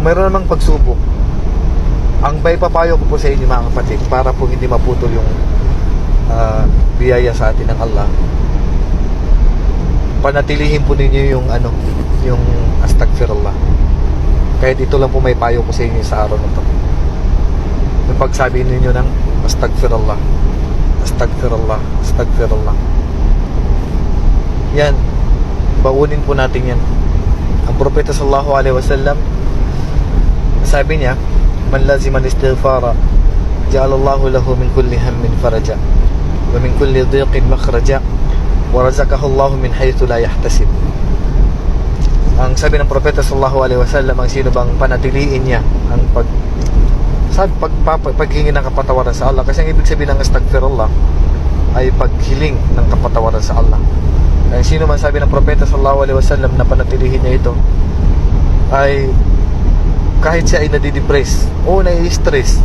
mayroon namang pagsubok, ang papayo ko po sa inyo mga kapatid, para po hindi maputol yung biyaya sa atin ng Allah, panatilihin po ninyo yung yung astaghfirullah. Kahit ito lang po may payo ko sa inyo sa araw na to, yung pagsabi ninyo ng astaghfirullah, astaghfirullah, astaghfirullah. Yan, baunin po natin yan. Ang propeta sallallahu alaihi wasallam, sabi niya, man lazima al-istighfara ja'alallahu lahu min kulli hammin faraja wa min kulli dhiqin makhraja wa razaqahu Allahu min haythu la yahtasib. Ang sabi ng propeta sallallahu alaihi wasallam, ang sino bang panatiliin niya ang paghingi ng kapatawaran sa Allah, kasi ang ibig sabihin ng astaghfirullah ay paghiling ng kapatawaran sa Allah. Kaya sino man, sabi ng propeta sallallahu alaihi wasallam, na panatilihin niya ito, ay kahit siya ay nadidepress o nai-stress,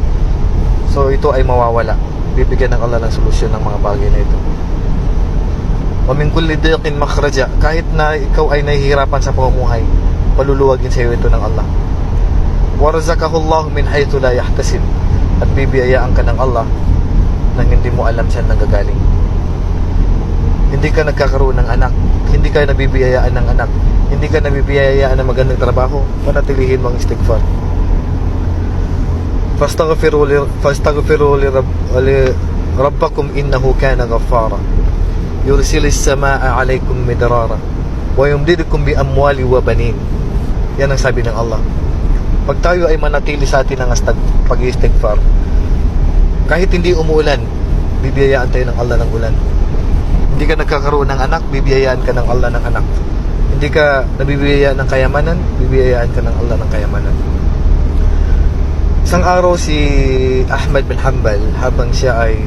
so ito ay mawawala. Bibigyan ng Allah ng solusyon ng mga bagay na ito. Wa min kulli dhiqin makhraja, kahit na ikaw ay nahihirapan sa pamumuhay, paluluwagin sa iyo ito ng Allah. Wa razaqahu Allah min haythu la yahtasib, at bibiyayaan ka ng Allah nang hindi mo alam saan nanggagaling. Hindi ka nagkakaroon ng anak, hindi ka nabibiyayaan ng anak, hindi ka nabibiyayaan ng magandang trabaho, panatilihin mo ang istighfar. Fastaghfiru li rabbakum innahu kana ghaffara yursilis samaa alaykum midrara wa yumdidukum bi amwali wa banin. Yan ang sabi ng Allah. Pag tayo ay manatili sa atin ng pag-istighfar, kahit hindi umuulan, bibiyayaan tayo ng Allah ng ulan. Hindi ka nagkakaroon ng anak, bibiyayaan ka ng Allah ng anak. Hindi ka nabibiyayaan ng kayamanan, bibiyayaan ka ng Allah ng kayamanan. Isang araw si Ahmad bin Hanbal, habang siya ay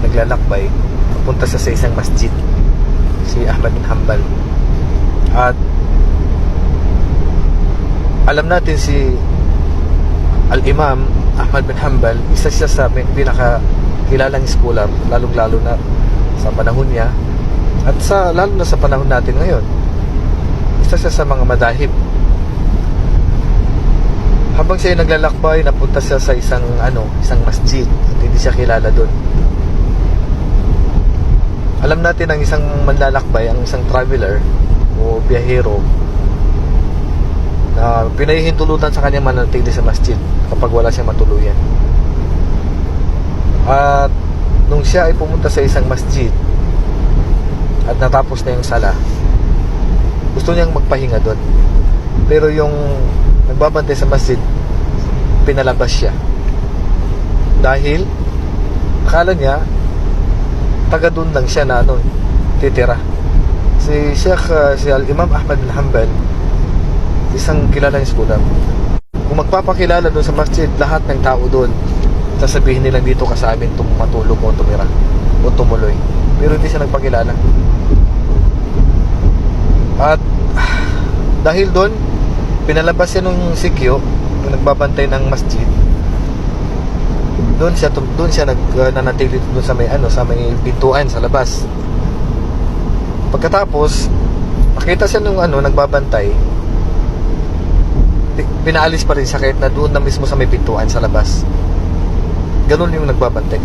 naglalakbay, papunta siya sa isang masjid, si Ahmad bin Hanbal. At alam natin si Al-Imam Ahmad bin Hanbal, isa siya sa pinakakilalang scholar, lalong-lalo na sa panahon niya, at lalo na sa panahon natin ngayon. Isa siya sa mga madahib. Habang siya ay naglalakbay, napunta siya sa isang masjid, at hindi siya kilala doon. Alam natin ang isang manlalakbay, ang isang traveler o biyahero, na pinahihintulutan sa kanya manatili sa masjid kapag wala siyang matuluyan. At nung siya ay pumunta sa isang masjid at natapos na yung sala, gusto niyang magpahinga doon, pero yung nagbabantay sa masjid pinalabas siya dahil akala niya taga doon lang siya na titira. Si Al-Imam Ahmad bin Hanbal, isang kilalang scholar. Kung magpapakilala doon sa masjid, lahat ng tao doon sasabihin nilang dito ka sa amin matulog o tumira o tumuloy, pero hindi siya nagpakilala. At dahil doon, pinalabas siya nung sikyo, nung nagbabantay ng masjid. Doon siya nanatili doon sa may pintuan sa labas. Pagkatapos, nakita siya nung nagbabantay, pinaalis pa rin siya kahit na doon na mismo sa may pintuan sa labas. Ganun yung nagbabantay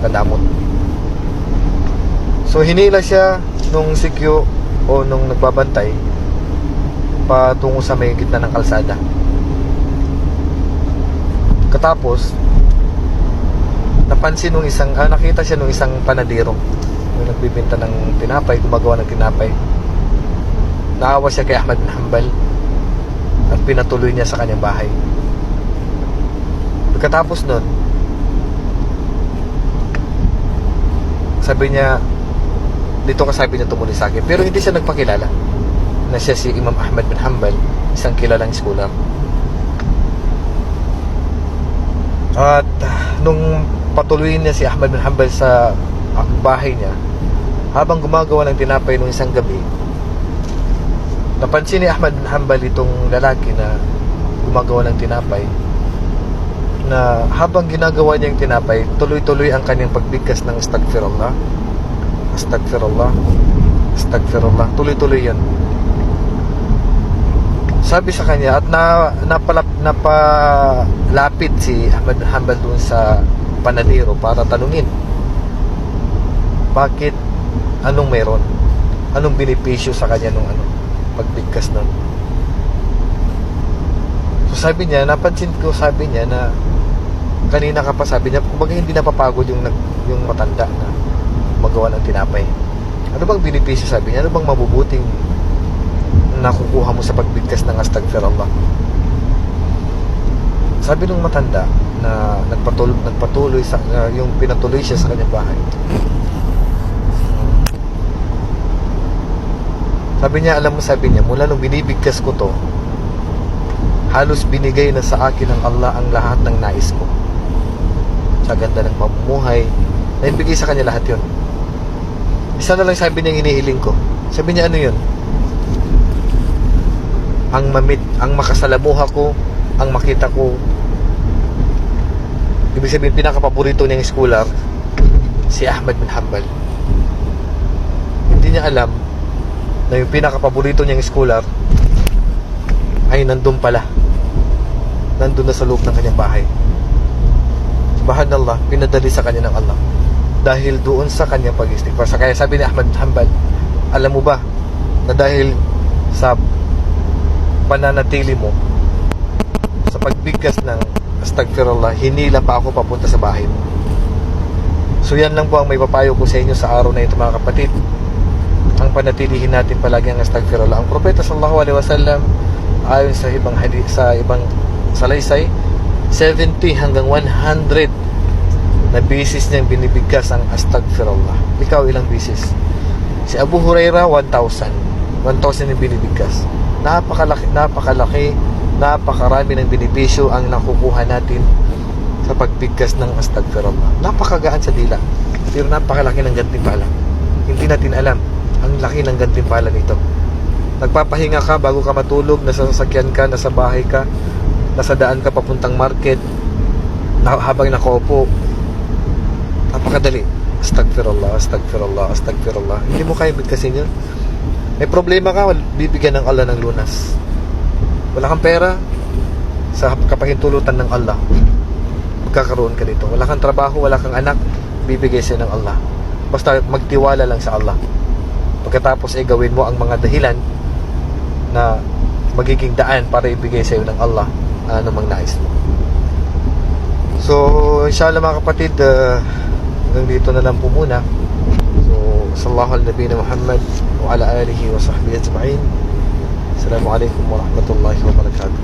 kadamot. So hinila siya nung sikyo o nung nagbabantay patungo sa may gitna ng kalsada. Katapos nakita siya nung isang panadero yung nagbibenta ng tinapay, gumagawa ng tinapay. Naawa siya kay Ahmad bin Hanbal at pinatuloy niya sa kanyang bahay. Pagkatapos nun, sabi niya, dito ka, sabi niya, tumuloy sa akin. Pero hindi siya nagpakilala na siya si Imam Ahmad bin Hanbal, isang kilalang scholar. At nung patuloy niya si Ahmad bin Hanbal sa bahay niya, habang gumagawa ng tinapay nung isang gabi, napansin ni Ahmad bin Hanbal itong lalaki na gumagawa ng tinapay, na habang ginagawa niya yung tinapay, tuloy-tuloy ang kanyang pagbigkas ng astaghfirullah, astaghfirullah, astaghfirullah, tuloy-tuloy yan. Sabi sa kanya at napalapit si Ahmad bin Hanbal dun sa panadero para tanungin bakit, anong meron, anong benepisyo sa kanya nung pagbigkas nun. So sabi niya, napansin ko, sabi niya na kanina ka pa, sabi niya, kumbaga hindi napapagod yung matanda na magawa ng tinapay. Ano bang benepisyo, sabi niya, ano bang mabubuting nakukuha mo sa pagbigkas ng astagfirullah? Sabi nung matanda na nagpatuloy sa yung pinatuloy siya sa kanyang bahay. Sabi niya, alam mo, sabi niya, mula nung binibigkas ko to, halos binigay na sa akin ng Allah ang lahat ng nais ko. Sa ganda ng pamumuhay, naibigay sa kanya lahat yun. Isa na lang sabi niya hinihiling ko. Sabi niya, ano yun? Ang makasalamuha ko, ang makita ko. Ibig sabihin, pinakapaborito niyang scholar si Ahmad bin Hanbal. Hindi niya alam na yung pinakapaborito niyang scholar ay nandun pala, nandun na sa loob ng kanyang bahay. Subhanallah, pinadali sa kanya ng Allah dahil doon sa kanyang pag-istighfar. Kaya sabi ni Ahmad bin Hanbal, alam mo ba na dahil sa pananatili mo sa pagbigkas ng astagfirullah, hinila pa ako papunta sa bahay mo. So yan lang po ang may papayo ko sa inyo sa araw na ito, mga kapatid. Ang panatilihin natin palagi ang astagfirullah. Ang propeta sallallahu alaihi wasallam, ayon sa ibang hadith, sa ibang salaysay, 70 hanggang 100 na bisis niyang binibigkas ang astagfirullah. Ikaw, ilang bisis? Si Abu Hurairah, 1,000 yung binibigkas. Napakalaki, napakarami ng benepisyo ang nakukuha natin sa pagbigkas ng astagfirullah. Napakagaan sa dila, pero napakalaki ng gantimpala. Hindi natin alam ang laki ng gantimpala nito. Nagpapahinga ka bago ka matulog, nasa sasakyan ka, nasa bahay ka, nasa daan ka papuntang market, habang nakaupo, napakadali. Astagfirullah, astagfirullah, astagfirullah. Hindi mo kaya bigkasin yun. May problema ka, bibigyan ng Allah ng lunas. Wala kang pera, sa kapahintulutan ng Allah, magkakaroon ka dito. Wala kang trabaho, wala kang anak, bibigay sa'yo ng Allah. Basta magtiwala lang sa Allah. Pagkatapos ay gawin mo ang mga dahilan na magiging daan para ibigay sa'yo ng Allah ano mang nais mo. So inshallah mga kapatid, hanggang dito na lang po muna. So sallallahu ala nabiyina Muhammad wa ala alihi wa sahbihi ajma'in. Assalamualaikum warahmatullahi wabarakatuh.